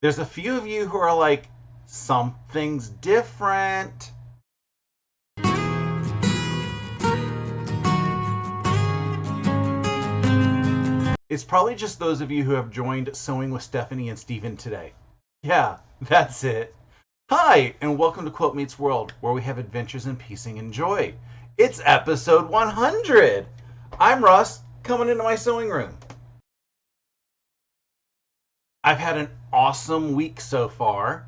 There's a few of you who are like, something's different. It's probably just those of you who have joined Sewing with Stephanie and Steven today. Yeah, that's it. Hi, and welcome to Quilt Meets World, where we have adventures in piecing and joy. It's episode 100. I'm Russ, coming into my sewing room. I've had an awesome week so far.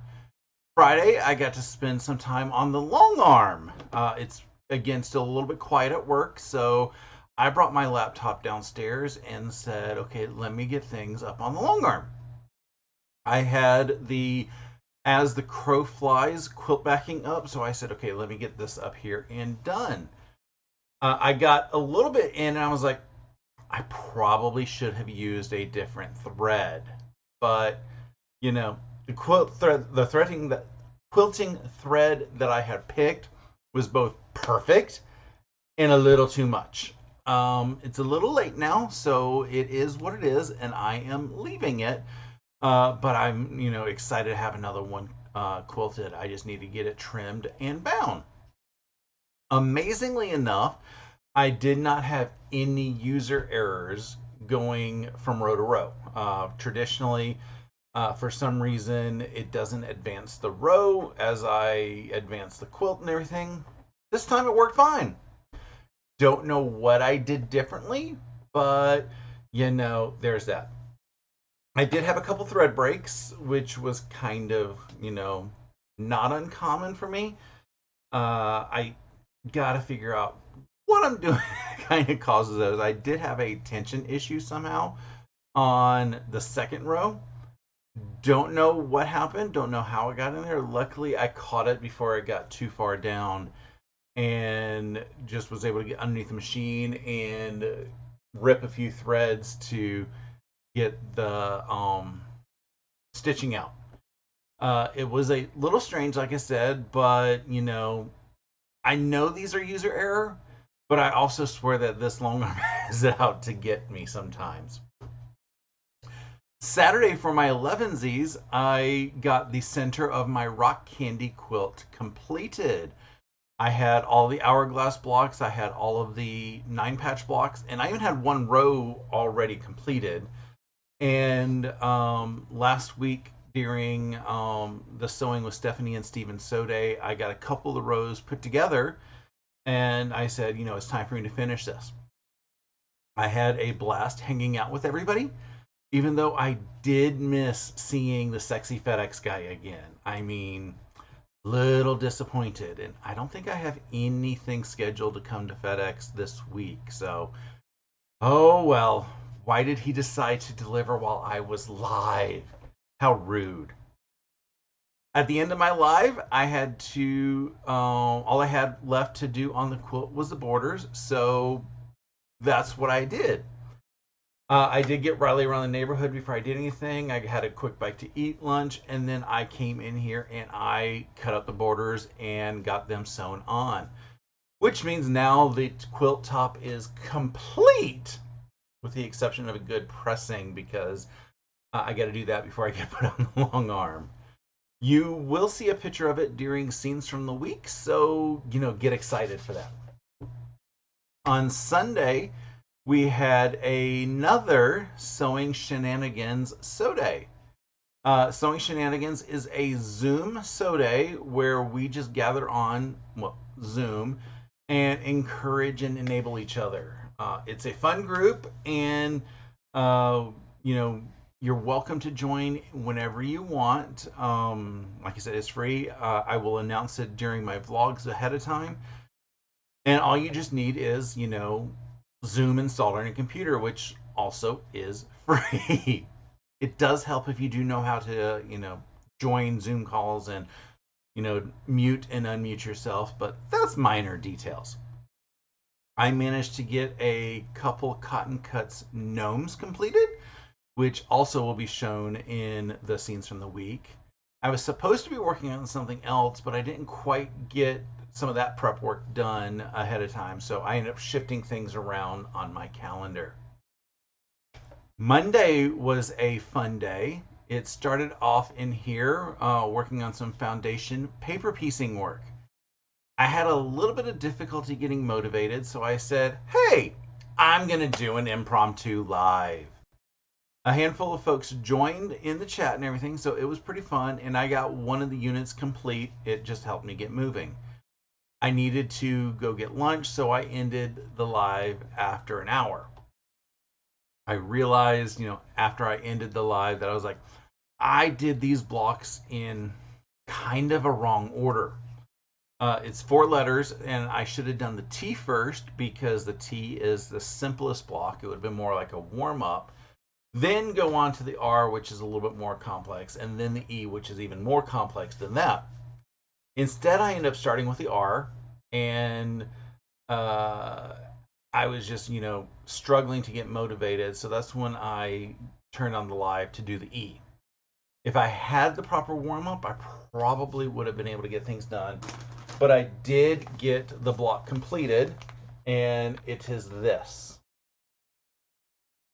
Friday, I got to spend some time on the long arm. It's again still a little bit quiet at work, so I brought my laptop downstairs and said, okay, let me get things up on the long arm. I had the As the Crow Flies quilt backing up, so I said, okay, let me get this up here and done. I got a little bit in and I was like, I probably should have used a different thread, but you know, the quilt thread, the threading that quilting thread that I had picked was both perfect and a little too much. It's a little late now, so it is what it is, and I am leaving it. But I'm, excited to have another one quilted. I just need to get it trimmed and bound. Amazingly enough, I did not have any user errors going from row to row. Traditionally, for some reason, it doesn't advance the row as I advance the quilt and everything. This time it worked fine. Don't know what I did differently, but there's that. I did have a couple thread breaks, which was kind of, not uncommon for me. I got to figure out what I'm doing kind of causes those. I did have a tension issue somehow on the second row. Don't know what happened. Don't know how it got in there. Luckily, I caught it before it got too far down and just was able to get underneath the machine and rip a few threads to get the stitching out. It was a little strange, like I said, but I know these are user error, but I also swear that this long arm is out to get me sometimes. Saturday for my 11sies, I got the center of my rock candy quilt completed. I had all the hourglass blocks, I had all of the 9-patch blocks, and I even had one row already completed. And last week during the Sewing with Stephanie and Steven Sew Day, I got a couple of the rows put together, and I said, it's time for me to finish this. I had a blast hanging out with everybody, even though I did miss seeing the sexy FedEx guy again. I mean, little disappointed, and I don't think I have anything scheduled to come to FedEx this week, so oh well. Why did he decide to deliver while I was live? How rude. At the end of my live, I had to, all I had left to do on the quilt was the borders, so that's what I did. I did get Riley around the neighborhood before I did anything. I had a quick bite to eat lunch, and then I came in here and I cut up the borders and got them sewn on. Which means now the quilt top is complete, with the exception of a good pressing, because I got to do that before I get put on the long arm. You will see a picture of it during scenes from the week, so get excited for that. On Sunday, we had another Sewing Shenanigans Sew Day. Sewing Shenanigans is a Zoom sew day where we just gather on Zoom and encourage and enable each other. It's a fun group, and you're welcome to join whenever you want. Like I said, it's free. I will announce it during my vlogs ahead of time, and all you just need is Zoom installed on your computer, which also is free. It does help if you do know how to join Zoom calls and mute and unmute yourself, but that's minor details. I managed to get a couple Cotton Cuts gnomes completed, which also will be shown in the scenes from the week. I was supposed to be working on something else, but I didn't quite get some of that prep work done ahead of time, so I ended up shifting things around on my calendar. Monday was a fun day. It started off in here working on some foundation paper piecing work. I had a little bit of difficulty getting motivated, so I said, hey, I'm going to do an impromptu live. A handful of folks joined in the chat and everything, so it was pretty fun, and I got one of the units complete. It just helped me get moving. I needed to go get lunch, so I ended the live after an hour. I realized, after I ended the live that I was like, I did these blocks in kind of a wrong order. It's 4 letters, and I should have done the T first because the T is the simplest block. It would have been more like a warm-up. Then go on to the R, which is a little bit more complex, and then the E, which is even more complex than that. Instead, I ended up starting with the R, and I was just, struggling to get motivated. So that's when I turned on the live to do the E. If I had the proper warm-up, I probably would have been able to get things done. But I did get the block completed, and it is this.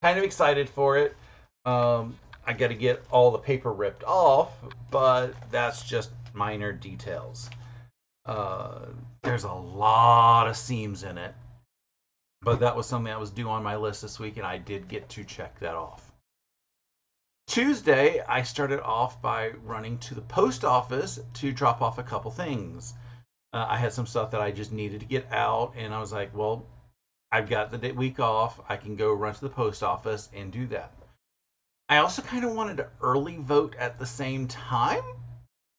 Kind of excited for it. I got to get all the paper ripped off, but that's just minor details. There's a lot of seams in it, but that was something that was due on my list this week, and I did get to check that off. Tuesday, I started off by running to the post office to drop off a couple things. I had some stuff that I just needed to get out, and I was like, well, I've got the week off. I can go run to the post office and do that. I also kind of wanted to early vote at the same time,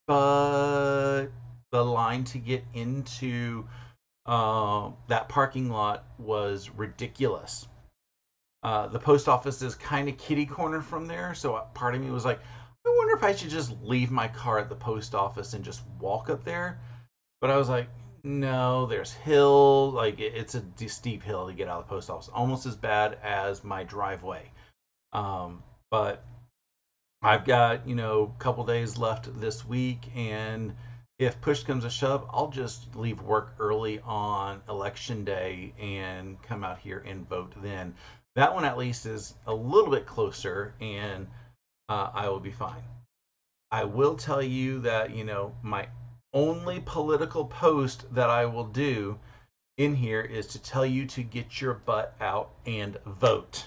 but the line to get into that parking lot was ridiculous. The post office is kind of kitty corner from there, so part of me was like, I wonder if I should just leave my car at the post office and just walk up there. But I was like, no, there's hill. Like, it's a steep hill to get out of the post office, almost as bad as my driveway. But I've got, a couple days left this week, and if push comes to shove, I'll just leave work early on election day and come out here and vote then. That one at least is a little bit closer, and I will be fine. I will tell you that, my only political post that I will do in here is to tell you to get your butt out and vote.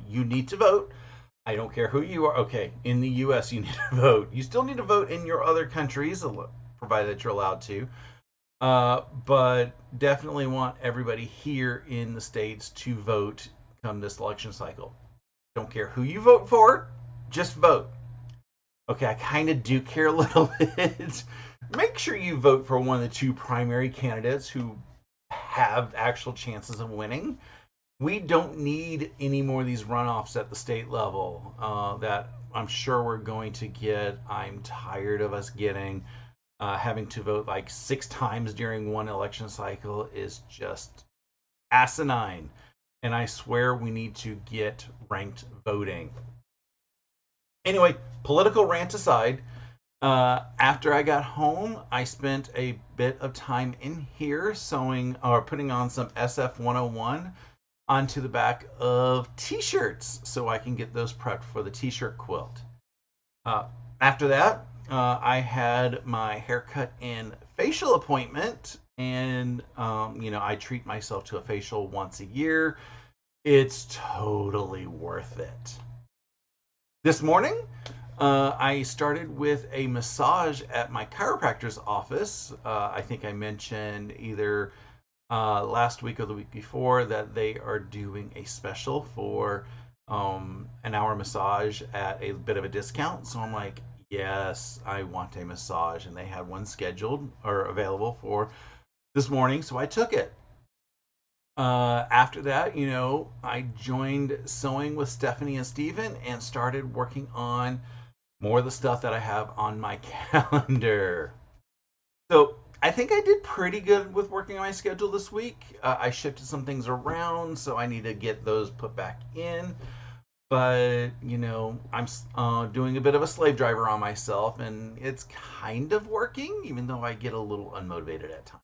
You need to vote. I don't care who you are. Okay, in the U.S. you need to vote. You still need to vote in your other countries, provided that you're allowed to. But definitely want everybody here in the States to vote come this election cycle. Don't care who you vote for, just vote. Okay, I kind of do care a little bit. Make sure you vote for one of the 2 primary candidates who have actual chances of winning. We don't need any more of these runoffs at the state level that I'm sure we're going to get. I'm tired of us getting. Having to vote like 6 times during one election cycle is just asinine. And I swear we need to get ranked voting. Anyway, political rant aside, after I got home, I spent a bit of time in here sewing or putting on some SF 101 onto the back of t-shirts so I can get those prepped for the t-shirt quilt. After that, I had my haircut and facial appointment, and I treat myself to a facial once a year. It's totally worth it. This morning, I started with a massage at my chiropractor's office. I think I mentioned either last week or the week before that they are doing a special for an hour massage at a bit of a discount. So I'm like, yes, I want a massage. And they had one scheduled or available for this morning. So I took it. After that, I joined sewing with Stephanie and Steven and started working on more of the stuff that I have on my calendar. So I think I did pretty good with working on my schedule this week. I shifted some things around, so I need to get those put back in. But, I'm doing a bit of a slave driver on myself, and it's kind of working, even though I get a little unmotivated at times.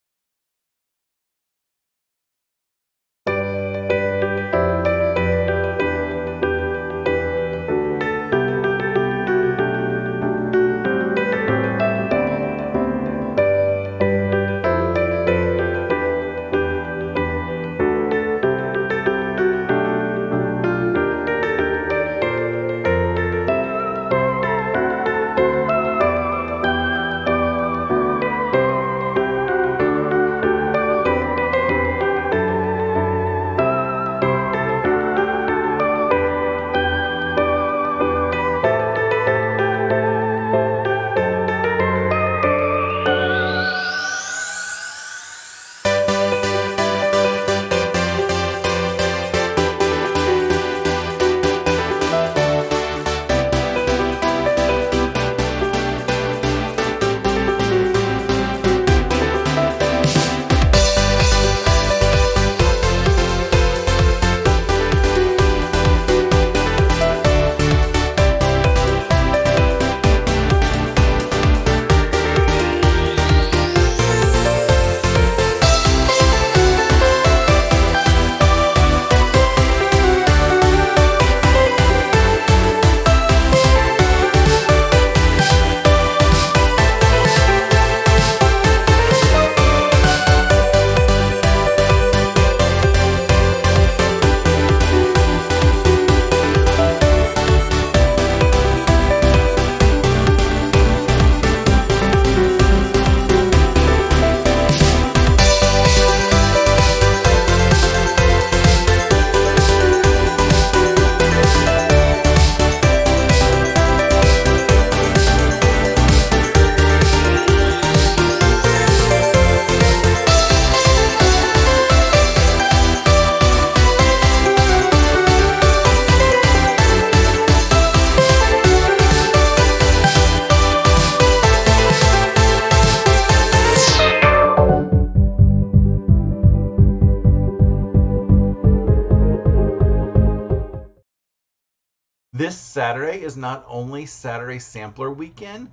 Saturday is not only Saturday Sampler Weekend,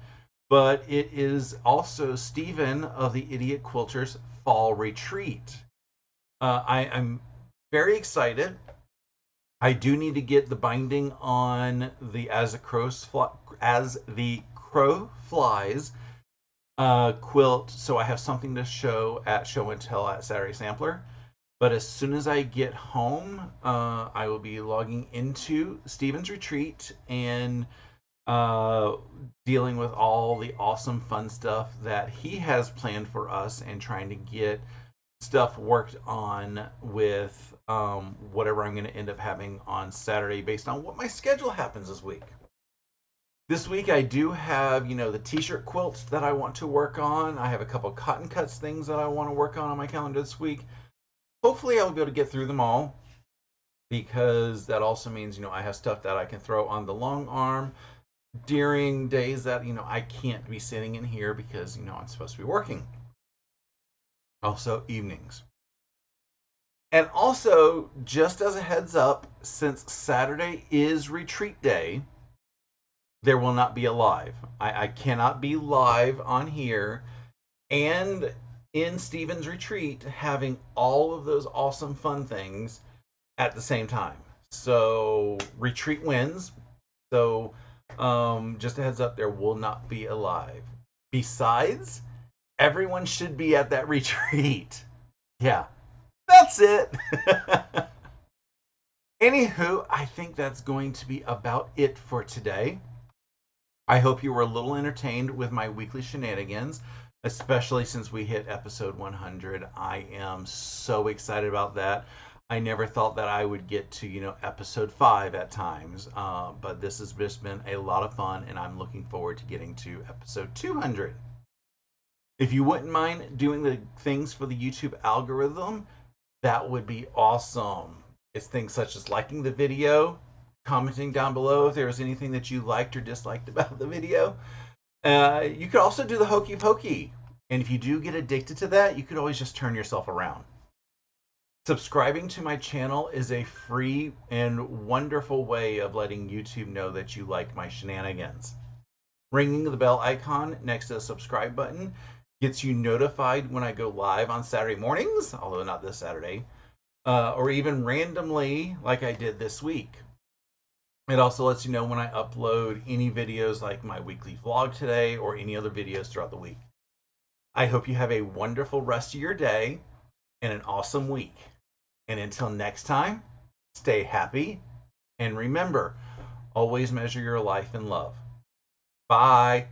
but it is also Stephen of the Idiot Quilters Fall Retreat. I'm very excited. I do need to get the binding on the As the Crow Flies quilt, so I have something to show at Show and Tell at Saturday Sampler. But as soon as I get home, I will be logging into Steven's retreat and uh, dealing with all the awesome fun stuff that he has planned for us and trying to get stuff worked on with whatever I'm going to end up having on Saturday based on what my schedule happens this week. This week I do have, the t-shirt quilts that I want to work on. I have a couple cotton cuts things that I want to work on my calendar this week. Hopefully I'll be able to get through them all because that also means, I have stuff that I can throw on the long arm during days that, I can't be sitting in here because, I'm supposed to be working. Also evenings. And also, just as a heads up, since Saturday is retreat day, there will not be a live. I cannot be live on here and in Steven's retreat having all of those awesome fun things at the same time. So retreat wins. So just a heads up, there will not be a live. Besides, everyone should be at that retreat. Yeah, that's it. Anywho, I think that's going to be about it for today. I hope you were a little entertained with my weekly shenanigans, especially since we hit episode 100. I am so excited about that. I never thought that I would get to, episode 5 at times, but this has just been a lot of fun, and I'm looking forward to getting to episode 200. If you wouldn't mind doing the things for the YouTube algorithm, that would be awesome. It's things such as liking the video, commenting down below if there was anything that you liked or disliked about the video. You could also do the hokey pokey. And if you do get addicted to that, you could always just turn yourself around. Subscribing to my channel is a free and wonderful way of letting YouTube know that you like my shenanigans. Ringing the bell icon next to the subscribe button gets you notified when I go live on Saturday mornings, although not this Saturday, or even randomly like I did this week. It also lets you know when I upload any videos like my weekly vlog today or any other videos throughout the week. I hope you have a wonderful rest of your day and an awesome week. And until next time, stay happy and remember, always measure your life in love. Bye.